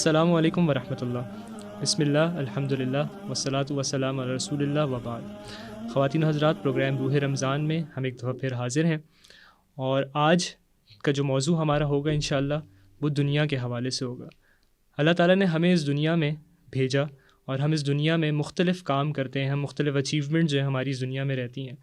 السلام علیکم ورحمۃ اللہ. بسم اللہ الحمدللہ والصلاۃ والسلام علی رسول اللہ وبعد. خواتین و حضرات، پروگرام روح رمضان میں ہم ایک دفعہ پھر حاضر ہیں، اور آج کا جو موضوع ہمارا ہوگا انشاءاللہ وہ دنیا کے حوالے سے ہوگا. اللہ تعالیٰ نے ہمیں اس دنیا میں بھیجا اور ہم اس دنیا میں مختلف کام کرتے ہیں، ہم مختلف اچیومنٹ جو ہیں ہماری اس دنیا میں رہتی ہیں،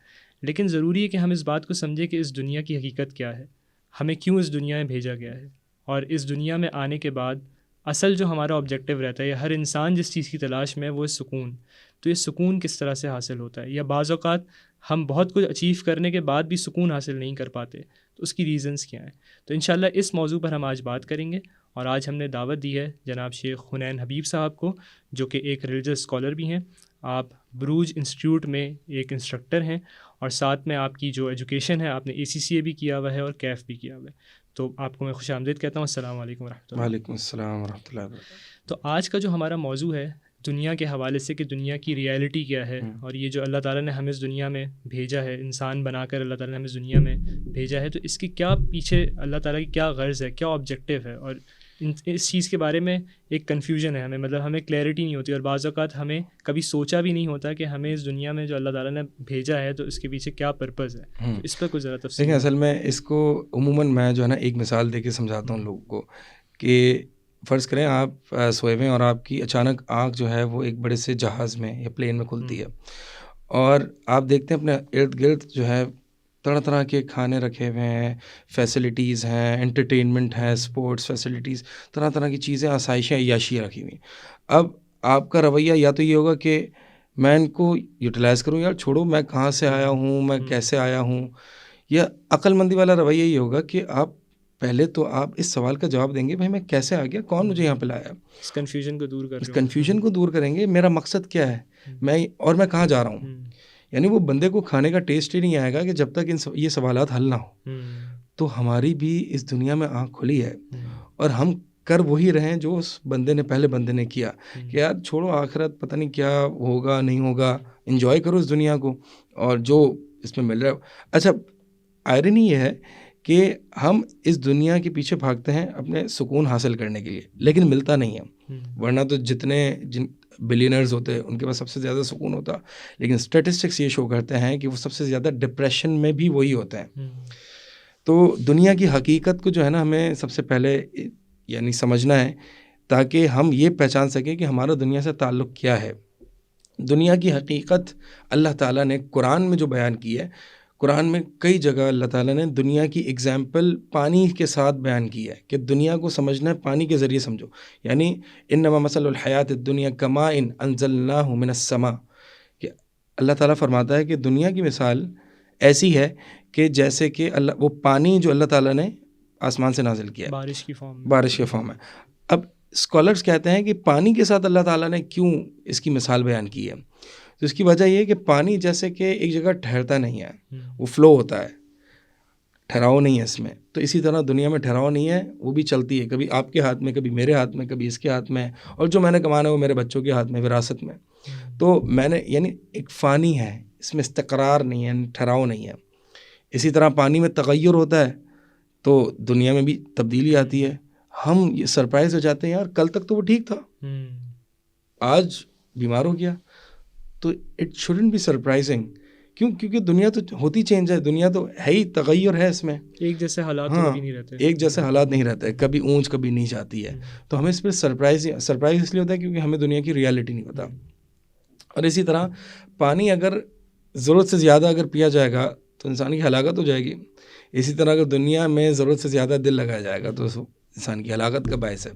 لیکن ضروری ہے کہ ہم اس بات کو سمجھیں کہ اس دنیا کی حقیقت کیا ہے، ہمیں کیوں اس دنیا میں بھیجا گیا ہے، اور اس دنیا میں آنے کے بعد اصل جو ہمارا آبجیکٹیو رہتا ہے، یا ہر انسان جس چیز کی تلاش میں ہے وہ سکون. تو یہ سکون کس طرح سے حاصل ہوتا ہے، یا بعض اوقات ہم بہت کچھ اچیو کرنے کے بعد بھی سکون حاصل نہیں کر پاتے، تو اس کی ریزنز کیا ہیں. تو انشاءاللہ اس موضوع پر ہم آج بات کریں گے، اور آج ہم نے دعوت دی ہے جناب شیخ حنین حبیب صاحب کو، جو کہ ایک ریلیجس اسکالر بھی ہیں. آپ بروج انسٹیٹیوٹ میں ایک انسٹرکٹر ہیں، اور ساتھ میں آپ کی جو ایجوکیشن ہے آپ نے ACCA بھی کیا ہوا ہے اور کیف بھی کیا ہوا ہے. تو آپ کو میں خوش آمدید کہتا ہوں. السلام علیکم ورحمۃ اللہ. وعلیکم السلام ورحمۃ اللہ وبرکاتہ. تو آج کا جو ہمارا موضوع ہے دنیا کے حوالے سے، کہ دنیا کی ریالٹی کیا ہے، اور یہ جو اللہ تعالیٰ نے ہمیں اس دنیا میں بھیجا ہے، انسان بنا کر اللہ تعالیٰ نے ہمیں اس دنیا میں بھیجا ہے، تو اس کی کیا پیچھے اللہ تعالیٰ کی کیا غرض ہے، کیا آبجیکٹیو ہے. اور اس چیز کے بارے میں ایک کنفیوژن ہے، ہمیں کلیئرٹی نہیں ہوتی، اور بعض اوقات ہمیں کبھی سوچا بھی نہیں ہوتا کہ ہمیں اس دنیا میں جو اللہ تعالیٰ نے بھیجا ہے تو اس کے پیچھے کیا پرپز ہے. تو اس پر کچھ ذرا تفصیل. دیکھیں، اصل میں اس کو عموماً میں جو ہے نا ایک مثال دے کے سمجھاتا ہوں لوگوں کو، کہ فرض کریں آپ سوئے ہوئے ہیں اور آپ کی اچانک آنکھ جو ہے وہ ایک بڑے سے جہاز میں یا پلین میں کھلتی ہے، اور آپ دیکھتے ہیں اپنے ارد گرد جو ہے طرح طرح کے کھانے رکھے ہوئے ہیں، فیسلٹیز ہیں، انٹرٹینمنٹ ہے، اسپورٹس فیسلٹیز، طرح طرح کی چیزیں، آسائشیں، عیاشیاں رکھی ہوئی ہیں. اب آپ کا رویہ یا تو یہ ہوگا کہ میں ان کو یوٹیلائز کروں، یار چھوڑو میں کہاں سے آیا ہوں، میں کیسے آیا ہوں. یا عقل مندی والا رویہ یہ ہوگا کہ آپ پہلے تو آپ اس سوال کا جواب دیں گے، بھائی میں کیسے آ گیا، کون مجھے یہاں پہ لایا. اس کنفیوژن کو دور کریں گے، میرا مقصد کیا ہے، میں کہاں جا رہا ہوں. یعنی وہ بندے کو کھانے کا ٹیسٹ ہی نہیں آئے گا کہ جب تک یہ سوالات حل نہ ہو. تو ہماری بھی اس دنیا میں آنکھ کھلی ہے، اور ہم کر وہی رہیں جو اس پہلے بندے نے کیا، کہ یار چھوڑو آخرت پتہ نہیں کیا ہوگا نہیں ہوگا، انجوائے کرو اس دنیا کو اور جو اس میں مل رہا ہے. اچھا، آئرنی یہ ہے کہ ہم اس دنیا کے پیچھے بھاگتے ہیں اپنے سکون حاصل کرنے کے لیے، لیکن ملتا نہیں ہے. ورنہ تو جن بلینئرز ہوتے ہیں ان کے پاس سب سے زیادہ سکون ہوتا، لیکن اسٹیٹسٹکس یہ شو کرتے ہیں کہ وہ سب سے زیادہ ڈپریشن میں بھی وہی ہوتے ہیں. تو دنیا کی حقیقت کو جو ہے نا ہمیں سب سے پہلے یعنی سمجھنا ہے، تاکہ ہم یہ پہچان سکیں کہ ہمارا دنیا سے تعلق کیا ہے. دنیا کی حقیقت اللہ تعالیٰ نے قرآن میں جو بیان کی ہے، قرآن میں کئی جگہ اللہ تعالیٰ نے دنیا کی اگزامپل پانی کے ساتھ بیان کی ہے، کہ دنیا کو سمجھنا ہے پانی کے ذریعے سمجھو. یعنی انما مثل الحیات الدنیا کماء انزلناہ من السماء، کہ اللہ تعالیٰ فرماتا ہے کہ دنیا کی مثال ایسی ہے کہ جیسے کہ وہ پانی جو اللہ تعالیٰ نے آسمان سے نازل کیا ہے، بارش کے فارم میں. اب اسکالرس کہتے ہیں کہ پانی کے ساتھ اللہ تعالیٰ نے کیوں اس کی مثال بیان کی ہے، تو اس کی وجہ یہ ہے کہ پانی جیسے کہ ایک جگہ ٹھہرتا نہیں ہے، وہ فلو ہوتا ہے، ٹھہراؤ نہیں ہے اس میں. تو اسی طرح دنیا میں ٹھہراؤ نہیں ہے، وہ بھی چلتی ہے، کبھی آپ کے ہاتھ میں، کبھی میرے ہاتھ میں، کبھی اس کے ہاتھ میں، اور جو میں نے کمانا ہے وہ میرے بچوں کے ہاتھ میں، وراثت میں. تو میں نے یعنی ایک فانی ہے، اس میں استقرار نہیں ہے، ٹھہراؤ نہیں ہے. اسی طرح پانی میں تغیر ہوتا ہے، تو دنیا میں بھی تبدیلی آتی ہے. ہم یہ سرپرائز ہو جاتے ہیں، یار کل تک تو وہ ٹھیک تھا، آج بیمار ہو گیا. تو اٹ شوڈنٹ بی سرپرائزنگ. کیونکہ دنیا تو ہوتی چینج ہے، دنیا تو ہے ہی، تغیر ہے اس میں، ایک جیسے حالات نہیں رہتے، ایک جیسے حالات نہیں رہتے، کبھی اونچ کبھی نیچ آتی ہے. تو ہمیں اس پہ سرپرائز اس لیے ہوتا ہے کیونکہ ہمیں دنیا کی ریالٹی نہیں پتا. اور اسی طرح پانی اگر ضرورت سے زیادہ اگر پیا جائے گا تو انسان کی ہلاکت ہو جائے گی. اسی طرح اگر دنیا میں ضرورت سے زیادہ دل لگایا جائے گا تو انسان کی ہلاکت کا باعث ہے.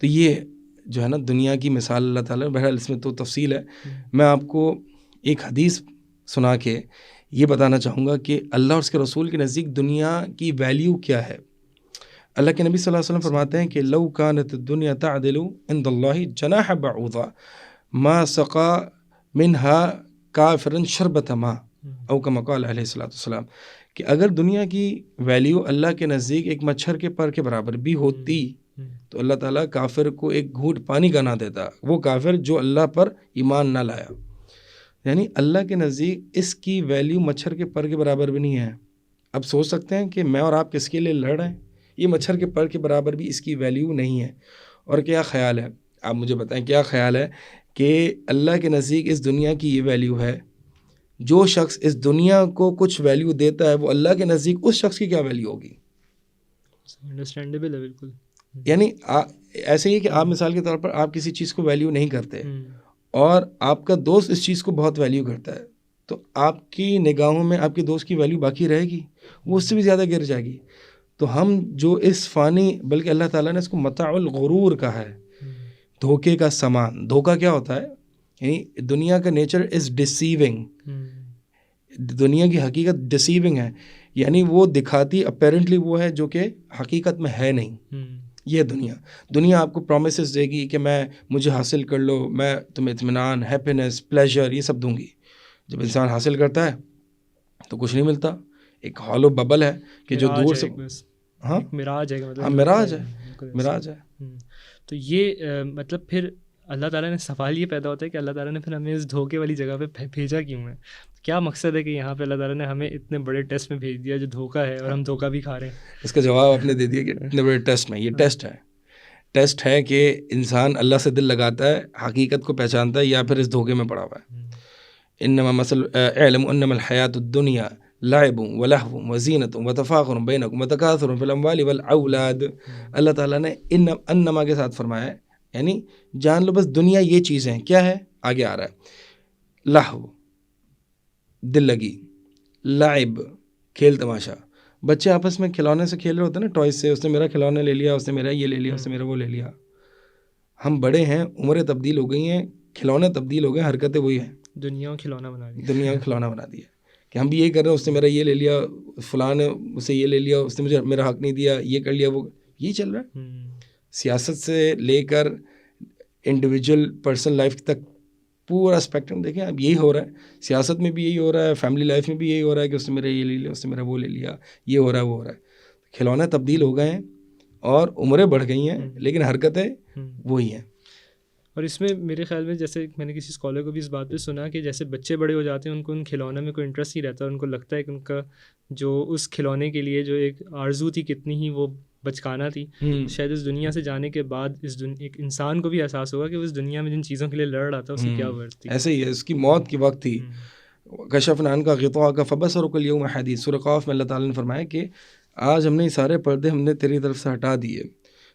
تو یہ جو ہے نا دنیا کی مثال اللہ تعالیٰ، بہرحال اس میں تو تفصیل ہے. میں آپ کو ایک حدیث سنا کے یہ بتانا چاہوں گا کہ اللہ اور اس کے رسول کے نزدیک دنیا کی ویلیو کیا ہے. اللہ کے نبی صلی اللہ علیہ وسلم فرماتے ہیں کہ لو کانت الدنیا تعدل عند اللہ جناح بعوضہ ما سقا منها کافرا شربۃ ماء او کما قال علیہ الصلوۃ والسلام، کہ اگر دنیا کی ویلیو اللہ کے نزدیک ایک مچھر کے پر کے برابر بھی ہوتی تو اللہ تعالیٰ کافر کو ایک گھونٹ پانی کا نہ دیتا، وہ کافر جو اللہ پر ایمان نہ لایا. یعنی اللہ کے نزدیک اس کی ویلیو مچھر کے پر کے برابر بھی نہیں ہے. اب سوچ سکتے ہیں کہ میں اور آپ کس کے لیے لڑ رہے ہیں، یہ مچھر کے پر کے برابر بھی اس کی ویلیو نہیں ہے. اور کیا خیال ہے, آپ مجھے بتائیں کیا خیال ہے کہ اللہ کے نزدیک اس دنیا کی یہ ویلیو ہے؟ جو شخص اس دنیا کو کچھ ویلیو دیتا ہے وہ اللہ کے نزدیک اس شخص کی کیا ویلیو ہوگی؟ انڈرسٹینڈیبل ہے بالکل. یعنی ایسے ہی کہ آپ مثال کے طور پر آپ کسی چیز کو ویلیو نہیں کرتے اور آپ کا دوست اس چیز کو بہت ویلیو کرتا ہے, تو آپ کی نگاہوں میں آپ کے دوست کی ویلیو باقی رہے گی؟ وہ اس سے بھی زیادہ گر جائے گی. تو ہم جو اس فانی, بلکہ اللہ تعالیٰ نے اس کو متاع الغرور کہا ہے, دھوکے کا سامان. دھوکا کیا ہوتا ہے؟ یعنی دنیا کا نیچر از ڈسیونگ. دنیا کی حقیقت ڈسیونگ ہے, یعنی وہ دکھاتی اپیرنٹلی وہ ہے جو کہ حقیقت میں ہے نہیں. یہ دنیا آپ کو پرومسز دے گی کہ مجھے حاصل کر لو, میں تمہیں اطمینان, ہیپینس, پلیجر یہ سب دوں گی. جب انسان حاصل کرتا ہے تو کچھ نہیں ملتا, ایک ہالو ببل ہے کہ جو دور سے مراج ہے, مطلب مراج ہے. تو یہ مطلب پھر اللہ تعالیٰ نے سوال یہ پیدا ہوتا ہے کہ اللہ تعالیٰ نے پھر ہمیں اس دھوکے والی جگہ پہ بھیجا کیوں ہے؟ کیا مقصد ہے کہ یہاں پہ اللہ تعالیٰ نے ہمیں اتنے بڑے ٹیسٹ میں بھیج دیا جو دھوکا ہے اور ہم دھوکا بھی کھا رہے ہیں؟ اس کا جواب آپ نے دے دیا کہ اتنے بڑے ٹیسٹ میں, یہ ٹیسٹ ہے کہ انسان اللہ سے دل لگاتا ہے, حقیقت کو پہچانتا ہے یا پھر اس دھوکے میں پڑا ہوا ہے. انما مثل اعلم انما الحیات الدنیا لعب ولہو وزینت وتفاخر بینکم وتکاثر فی الاموال والاولاد. اللہ تعالیٰ نے انما کے ساتھ فرمایا ہے, یعنی جان لو بس دنیا یہ چیزیں ہیں. کیا ہے؟ آگے آ رہا ہے, لہو دل لگی, لعب کھیل تماشا. بچے آپس میں کھلونے سے کھیل رہے ہوتے ہیں نا, ٹوائز سے, اس نے میرا کھلونا لے لیا, اس نے میرا یہ لے لیا, اس نے میرا وہ لے لیا. ہم بڑے ہیں, عمریں تبدیل ہو گئی ہیں, کھلونے تبدیل ہو گئے, حرکتیں وہی ہیں. دنیا کو کھلونا بنا دیا کہ ہم بھی یہی کر رہے ہیں. اس نے میرا یہ لے لیا, فلاں نے اسے یہ لے لیا, اس نے مجھے میرا حق نہیں دیا, یہ کر لیا, وہ یہی چل رہا ہے. سیاست سے لے کر انڈیویجول پرسنل لائف تک پورا اسپیکٹرم دیکھیں, اب یہی ہو رہا ہے. سیاست میں بھی یہی ہو رہا ہے, فیملی لائف میں بھی یہی ہو رہا ہے کہ اس نے میرا یہ لے لیا, اس نے میرا وہ لے لیا, یہ ہو رہا ہے, وہ ہو رہا ہے. کھلونے تبدیل ہو گئے ہیں اور عمریں بڑھ گئی ہیں, لیکن حرکتیں وہی ہیں. اور اس میں میرے خیال میں جیسے میں نے کسی اسکالر کو بھی اس بات پہ سنا کہ جیسے بچے بڑے ہو جاتے ہیں, ان کو ان کھلونے میں کوئی انٹرسٹ نہیں رہتا, ان کو لگتا ہے کہ ان کا جو اس کھلونے کے لیے جو ایک آرزو تھی کتنی ہی وہ بچکانا تھی, شاید اس دنیا سے جانے کے بعد ایک انسان کو بھی احساس ہوگا کہ وہ اس دنیا میں جن چیزوں کے لیے لڑ رہا تھا اس کی کیا ورتھ تھی. ایسے ہی ہے, اس کی موت کی وقت تھی. کشفنا عنک غطاءک فبصرک اليوم حدید. سورہ قاف میں اللہ تعالیٰ نے فرمایا کہ آج ہم نے سارے پردے ہم نے تیری طرف سے ہٹا دیے.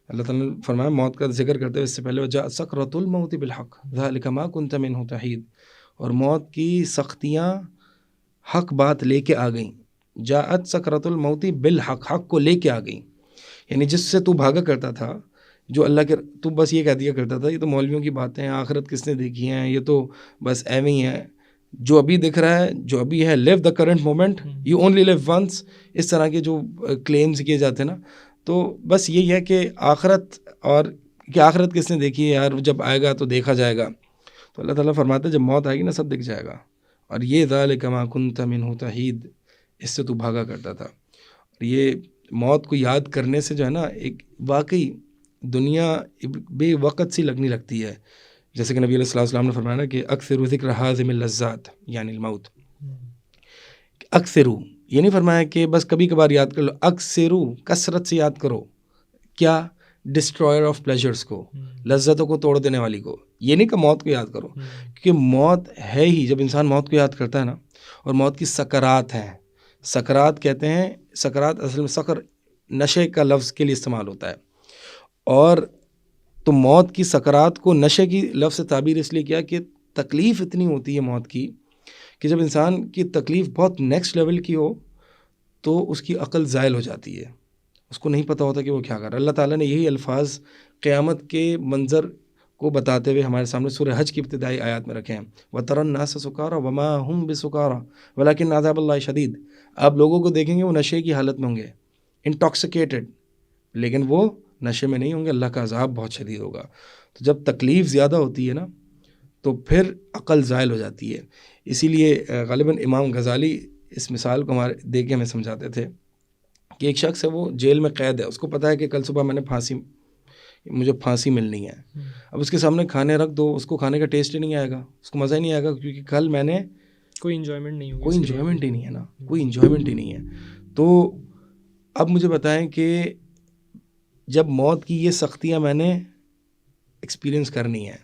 اللہ تعالیٰ نے فرمایا موت کا ذکر کرتے ہوئے اس سے پہلے وجاءت سکرۃ الموت بالحق ذلک ما کنت منہ تحید. اور موت کی سختیاں حق بات لے کے آ گئیں. جاءت سکرۃ الموت بالحق, حق کو لے کے آ گئیں. یعنی جس سے تو بھاگا کرتا تھا, جو اللہ کے, تو بس یہ کہہ دیا کرتا تھا یہ تو مولویوں کی باتیں ہیں, آخرت کس نے دیکھی ہیں, یہ تو بس ایویں ہی ہے, جو ابھی دکھ رہا ہے, جو ابھی ہے, live the current moment, you only live once. اس طرح کے جو کلیمز کیے جاتے ہیں نا, تو بس یہی ہے کہ آخرت, اور کہ آخرت کس نے دیکھی ہے یار, جب آئے گا تو دیکھا جائے گا. تو اللہ تعالیٰ فرماتا ہے جب موت آئے گی نا سب دکھ جائے گا. اور یہ ذالک ما کنت منہ تحید, اس سے تو بھاگا کرتا تھا. اور یہ موت کو یاد کرنے سے جو ہے نا ایک واقعی دنیا بے وقت سی لگتی ہے. جیسے کہ نبی علیہ السلام نے فرمایا نا کہ اکثر ذکر حازم اللذات یعنی الموت. اکثرو یہ نہیں فرمایا کہ بس کبھی کبھار یاد کر لو, اکثرو کثرت سے یاد کرو. کیا؟ ڈسٹرائر آف پلیجرز کو, لذتوں کو توڑ دینے والی کو. یہ نہیں کہ موت کو یاد کرو, کیونکہ موت ہے ہی, جب انسان موت کو یاد کرتا ہے نا, اور موت کی سکرات ہیں. سکرات کہتے ہیں, سکرات اصل میں سکر نشے کا لفظ کے لیے استعمال ہوتا ہے. اور تو موت کی سکرات کو نشے کی لفظ سے تعبیر اس لیے کیا کہ تکلیف اتنی ہوتی ہے موت کی کہ جب انسان کی تکلیف بہت نیکسٹ لیول کی ہو تو اس کی عقل زائل ہو جاتی ہے, اس کو نہیں پتہ ہوتا کہ وہ کیا کر رہا ہے. اللہ تعالیٰ نے یہی الفاظ قیامت کے منظر کو بتاتے ہوئے ہمارے سامنے سورہ حج کی ابتدائی آیات میں رکھے ہیں. وَتَرَى النَّاسَ سُكَارَىٰ وَمَا هُمْ بِسُكَارَىٰ وَلَٰكِنَّ عَذَابَ اللَّهِ شَدِيدٌ. آپ لوگوں کو دیکھیں گے وہ نشے کی حالت میں ہوں گے, انٹاکسیکیٹڈ, لیکن وہ نشے میں نہیں ہوں گے, اللہ کا عذاب بہت شدید ہوگا. تو جب تکلیف زیادہ ہوتی ہے نا تو پھر عقل زائل ہو جاتی ہے. اسی لیے غالباً امام غزالی اس مثال کو ہمارے دے کے ہمیں سمجھاتے تھے کہ ایک شخص ہے, وہ جیل میں قید ہے, اس کو پتہ ہے کہ کل صبح مجھے پھانسی ملنی ہے. اب اس کے سامنے کھانے رکھ دو, اس کو کھانے کا ٹیسٹ ہی نہیں آئے گا, اس کو مزہ ہی نہیں آئے گا, کیونکہ کل میں نے کوئی انجوائمنٹ نہیں ہوگی, کوئی انجوائمنٹ ہی نہیں ہے نا, کوئی انجوائمنٹ ہی نہیں ہے. تو اب مجھے بتائیں کہ جب موت کی یہ سختیاں میں نے ایکسپیرینس کرنی ہے,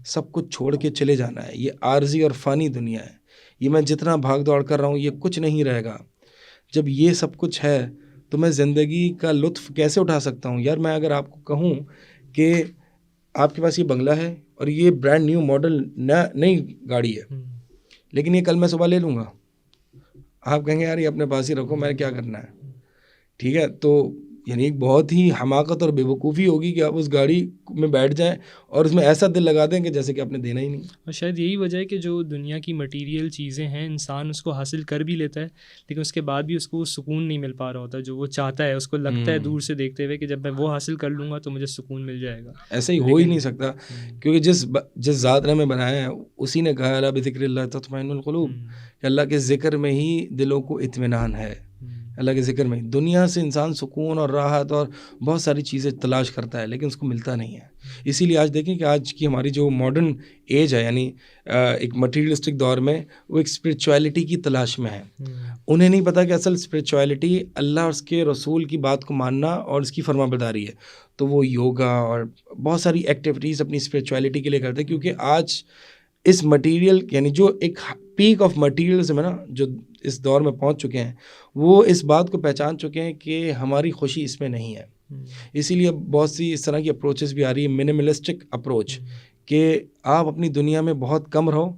سب کچھ چھوڑ کے چلے جانا ہے. یہ عارضی اور فانی دنیا ہے, یہ میں جتنا بھاگ دوڑ کر رہا ہوں یہ کچھ نہیں رہے گا. جب یہ سب کچھ ہے تو میں زندگی کا لطف کیسے اٹھا سکتا ہوں؟ یار میں اگر آپ کو کہوں کہ آپ کے پاس یہ بنگلہ ہے اور یہ برانڈ نیو ماڈل نئی گاڑی ہے, لیکن یہ کل میں صبح لے لوں گا, آپ کہیں گے یار یہ اپنے پاس ہی رکھو, میں نے کیا کرنا ہے. ٹھیک ہے, تو یعنی ایک بہت ہی حماقت اور بے وقوفی ہوگی کہ آپ اس گاڑی میں بیٹھ جائیں اور اس میں ایسا دل لگا دیں کہ جیسے کہ آپ نے دینا ہی نہیں. اور شاید یہی وجہ ہے کہ جو دنیا کی مٹیریل چیزیں ہیں انسان اس کو حاصل کر بھی لیتا ہے, لیکن اس کے بعد بھی اس کو سکون نہیں مل پا رہا ہوتا جو وہ چاہتا ہے. اس کو لگتا ہے دور سے دیکھتے ہوئے کہ جب میں وہ حاصل کر لوں گا تو مجھے سکون مل جائے گا. ایسا ہی ہو ہی نہیں سکتا, کیونکہ جس ذات نے ہمیں بنایا ہے اسی نے کہا الا بذکر اللہ تطمئن القلوب, کہ اللہ کے ذکر میں ہی دلوں کو اطمینان ہے. اللہ کے ذکر میں دنیا سے انسان سکون اور راحت اور بہت ساری چیزیں تلاش کرتا ہے, لیکن اس کو ملتا نہیں ہے. اسی لیے آج دیکھیں کہ آج کی ہماری جو ماڈرن ایج ہے, یعنی ایک مٹیریلسٹک دور میں, وہ ایک اسپرچویلٹی کی تلاش میں ہے. انہیں نہیں پتا کہ اصل اسپرچویلٹی اللہ اور اس کے رسول کی بات کو ماننا اور اس کی فرما برداری ہے. تو وہ یوگا اور بہت ساری ایکٹیویٹیز اپنی اسپرچویلٹی کے لیے کرتے ہیں, کیونکہ آج اس مٹیریل یعنی جو ایک پیک آف مٹیریلزم ہے نا, جو اس دور میں پہنچ چکے ہیں, وہ اس بات کو پہچان چکے ہیں کہ ہماری خوشی اس میں نہیں ہے. اسی لیے بہت سی اس طرح کی اپروچز بھی آ رہی ہیں, منیملسٹک اپروچ, کہ آپ اپنی دنیا میں بہت کم رہو.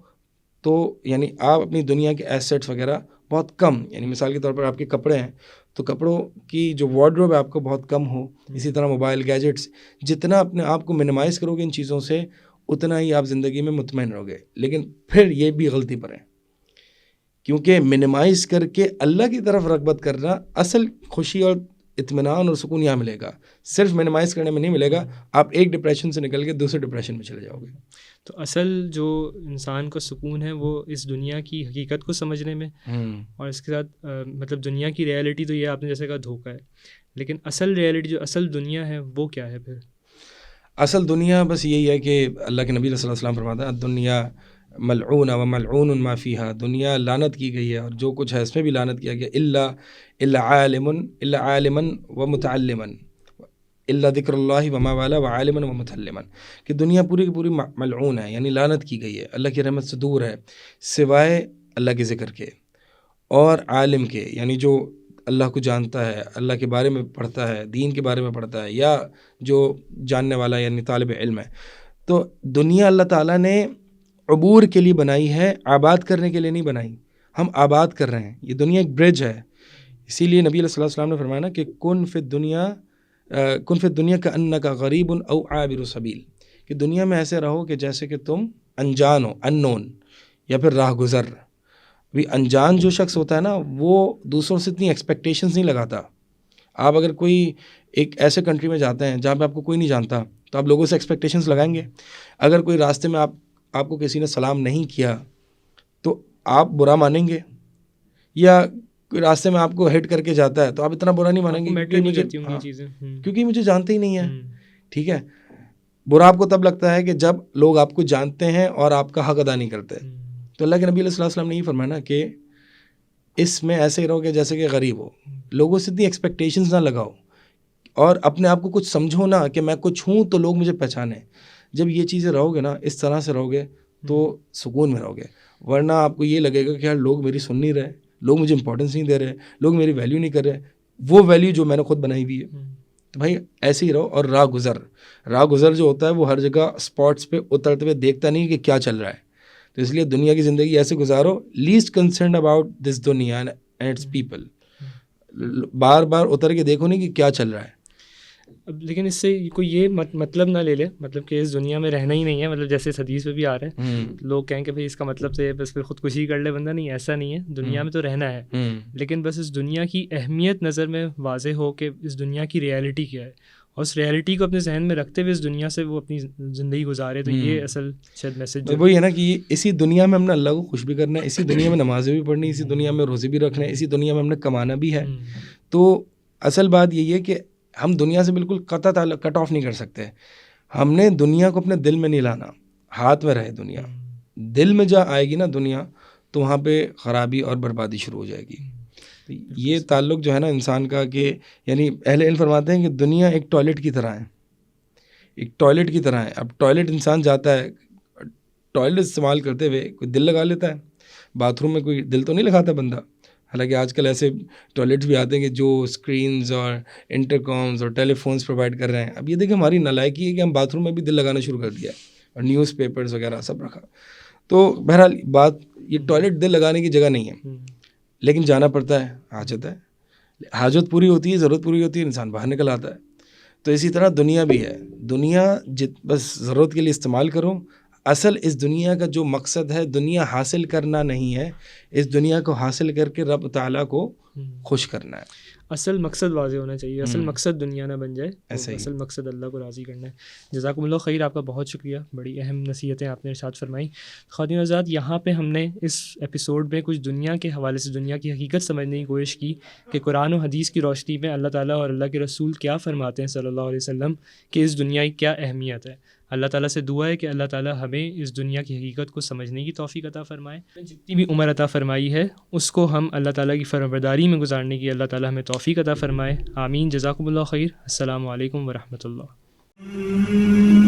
تو یعنی آپ اپنی دنیا کے ایسیٹس وغیرہ بہت کم, یعنی مثال کے طور پر آپ کے کپڑے ہیں تو کپڑوں کی جو وارڈروب ہے آپ کو بہت کم ہو. اسی طرح موبائل گیجٹس, جتنا اپنے آپ کو منیمائز کرو گے ان چیزوں سے اتنا ہی آپ زندگی میں مطمئن رہو گے. لیکن پھر یہ بھی غلطی پر ہے, کیونکہ منیمائز کر کے اللہ کی طرف رغبت کرنا, اصل خوشی اور اطمینان اور سکون یہاں ملے گا, صرف منیمائز کرنے میں نہیں ملے گا. آپ ایک ڈپریشن سے نکل کے دوسرے ڈپریشن میں چلے جاؤ گے. تو اصل جو انسان کو سکون ہے وہ اس دنیا کی حقیقت کو سمجھنے میں, اور اس کے ساتھ مطلب دنیا کی ریئلٹی تو یہ آپ نے جیسے کہا دھوکہ ہے, لیکن اصل ریئلٹی جو اصل دنیا ہے وہ کیا ہے پھر؟ اصل دنیا بس یہی ہے کہ اللہ کے نبی صلی اللہ علیہ وسلم فرماتا ہے دنیا ملعون و ملعون ما فیہا, دنیا لعنت کی گئی ہے اور جو کچھ ہے اس میں بھی لعنت کیا گیا. الا عالما و متعلما الا ذکر اللہ وما والا وعالما و متعلما, کہ دنیا پوری کی پوری ملعون ہے, یعنی لعنت کی گئی ہے, اللہ کی رحمت سے دور ہے, سوائے اللہ کے ذکر کے اور عالم کے, یعنی جو اللہ کو جانتا ہے, اللہ کے بارے میں پڑھتا ہے, دین کے بارے میں پڑھتا ہے, یا جو جاننے والا یعنی طالب علم ہے. تو دنیا اللہ تعالیٰ نے عبور کے لیے بنائی ہے, آباد کرنے کے لیے نہیں بنائی. ہم آباد کر رہے ہیں, یہ دنیا ایک برج ہے. اسی لیے نبی صلی اللہ علیہ وسلم نے فرمایا نا کہ کن فی الدنیا کا انکا غریب او عابر سبیل, کہ دنیا میں ایسے رہو کہ جیسے کہ تم انجان ہو, اننون, یا پھر راہ گزر. بھی انجان جو شخص ہوتا ہے نا وہ دوسروں سے اتنی ایکسپیکٹیشنز نہیں لگاتا. آپ اگر کوئی ایک ایسے کنٹری میں جاتے ہیں جہاں پہ آپ کو کوئی نہیں جانتا تو آپ لوگوں سے ایکسپیکٹیشنز لگائیں گے. اگر کوئی راستے میں آپ کو کسی نے سلام نہیں کیا تو آپ برا مانیں گے, یا کوئی راستے میں آپ کو ہٹ کر کے جاتا ہے تو آپ اتنا برا نہیں مانیں گے کیونکہ مجھے جانتے ہی نہیں ہے. ٹھیک ہے, برا آپ کو تب لگتا ہے کہ جب لوگ آپ کو جانتے ہیں اور آپ کا حق ادا نہیں کرتے. تو اللہ کے نبی صلی اللہ علیہ وسلم نے یہ فرمایا نا کہ اس میں ایسے ہی رہو کہ جیسے کہ غریب ہو, لوگوں سے اتنی ایکسپیکٹیشنز نہ لگاؤ, اور اپنے آپ کو کچھ سمجھو نا کہ میں کچھ ہوں تو لوگ مجھے پہچانیں. جب یہ چیزیں رہو گے نا, اس طرح سے رہو گے تو سکون میں رہو گے. ورنہ آپ کو یہ لگے گا کہ یار لوگ میری سن نہیں رہے, لوگ مجھے امپورٹنس نہیں دے رہے, لوگ میری ویلیو نہیں کر رہے, وہ ویلیو جو میں نے خود بنائی ہوئی ہے. تو بھائی ایسے ہی رہو. اور راہ گزر جو ہوتا ہے وہ ہر جگہ اسپاٹس پہ اترتے ہوئے دیکھتا نہیں کہ کیا چل رہا ہے. تو اس لیے دنیا کی زندگی ایسے گزارو, لیسٹ کنسرنڈ اباؤٹ دس دنیا اینڈ اٹس پیپل. بار بار اتر کے دیکھو نہیں کہ کیا چل رہا ہے. اب لیکن اس سے کوئی یہ مطلب نہ لے لے, مطلب کہ اس دنیا میں رہنا ہی نہیں ہے, مطلب جیسے اس حدیث پہ بھی آ رہا ہے لوگ کہیں کہ بھائی اس کا مطلب تو یہ بس پھر خودکشی کر لے بندہ. نہیں, ایسا نہیں ہے. دنیا میں تو رہنا ہے, لیکن بس اس دنیا کی اہمیت نظر میں واضح ہو کہ اس دنیا کی ریئلٹی کیا ہے, اور اس ریئلٹی کو اپنے ذہن میں رکھتے ہوئے اس دنیا سے وہ اپنی زندگی گزارے. تو یہ اصل شاید میسج وہی ہے نا کہ اسی دنیا میں ہم نے اللہ کو خوش بھی کرنا ہے, اسی دنیا میں نمازیں بھی پڑھنی, اسی دنیا میں روزے بھی رکھنا ہے, اسی دنیا میں ہم نے کمانا بھی ہے. تو اصل بات یہی ہے کہ ہم دنیا سے بالکل قطع تعلق کٹ آف نہیں کر سکتے. ہم نے دنیا کو اپنے دل میں نہیں لانا, ہاتھ میں رہے دنیا. دل میں جہاں آئے گی نا دنیا تو وہاں پہ خرابی اور بربادی شروع ہو جائے گی. یہ تعلق جو ہے نا انسان کا, کہ یعنی اہل علم فرماتے ہیں کہ دنیا ایک ٹوائلٹ کی طرح ہے. ایک ٹوائلٹ کی طرح ہے. اب ٹوائلٹ انسان جاتا ہے, ٹوائلٹ استعمال کرتے ہوئے کوئی دل لگا لیتا ہے, باتھ روم میں کوئی دل تو نہیں لگاتا بندہ. حالانکہ آج کل ایسے ٹوائلٹس بھی آتے ہیں کہ جو اسکرینز اور انٹرکامز اور ٹیلی فونس پرووائڈ کر رہے ہیں. اب یہ دیکھیں ہماری نالائکی ہے کہ ہم باتھ روم میں بھی دل لگانا شروع کر دیا اور نیوز پیپرز وغیرہ سب رکھا. تو بہرحال بات یہ ٹوائلٹ دل لگانے کی جگہ نہیں ہے, لیکن جانا پڑتا ہے, حاجت ہے, حاجت پوری ہوتی ہے, ضرورت پوری ہوتی ہے, انسان باہر نکل آتا ہے. تو اسی طرح دنیا بھی ہے, دنیا بس ضرورت کے لیے استعمال کرو. اصل اس دنیا کا جو مقصد ہے دنیا حاصل کرنا نہیں ہے, اس دنیا کو حاصل کر کے رب تعالیٰ کو خوش کرنا ہے. اصل مقصد واضح ہونا چاہیے, اصل مقصد دنیا نہ بن جائے, اصل مقصد اللہ کو راضی کرنا ہے. جزاکم اللہ خیر, آپ کا بہت شکریہ, بڑی اہم نصیحتیں آپ نے ارشاد فرمائی. خواتین و حضرات, یہاں پہ ہم نے اس ایپیسوڈ میں کچھ دنیا کے حوالے سے دنیا کی حقیقت سمجھنے کی کوشش کی کہ قرآن و حدیث کی روشنی میں اللہ تعالیٰ اور اللہ کے رسول کیا فرماتے ہیں صلی اللہ علیہ وسلم کہ اس دنیا کی کیا اہمیت ہے. اللہ تعالیٰ سے دعا ہے کہ اللہ تعالیٰ ہمیں اس دنیا کی حقیقت کو سمجھنے کی توفیق عطا فرمائے. جتنی بھی عمر عطا فرمائی ہے اس کو ہم اللہ تعالیٰ کی فرمانبرداری میں گزارنے کی اللہ تعالیٰ ہمیں توفیق عطا فرمائے. آمین. جزاکم اللہ خیر. السلام علیکم ورحمۃ اللہ.